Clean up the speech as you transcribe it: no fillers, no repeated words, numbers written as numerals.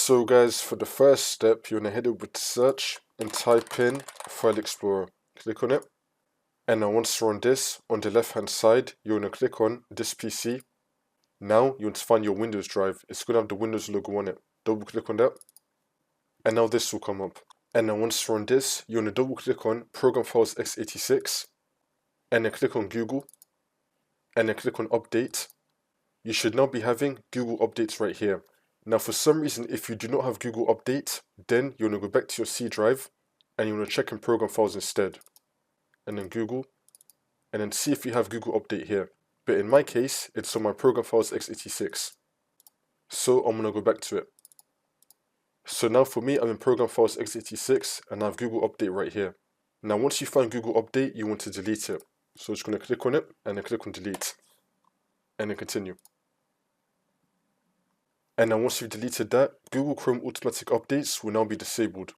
So guys, for the first step, you want to head over to search and type in File Explorer. Click on it. And now once you're on this, on the left hand side, you want to click on this PC. Now you want to find your Windows drive. It's going to have the Windows logo on it. Double click on that. And now this will come up. And now once you're on this, you want to double click on Program Files x86. And then click on Google. And then click on Update. You should now be having Google Updates right here. Now for some reason, if you do not have Google Update, then you want to go back to your C drive and you want to check in Program Files instead. And then Google, and then see if you have Google Update here. But in my case, it's on my Program Files x86. So I'm going to go back to it. So now for me, I'm in Program Files x86 and I have Google Update right here. Now once you find Google Update, you want to delete it. So I'm just going to click on it and then click on delete. And then continue. And now once you've deleted that, Google Chrome automatic updates will now be disabled.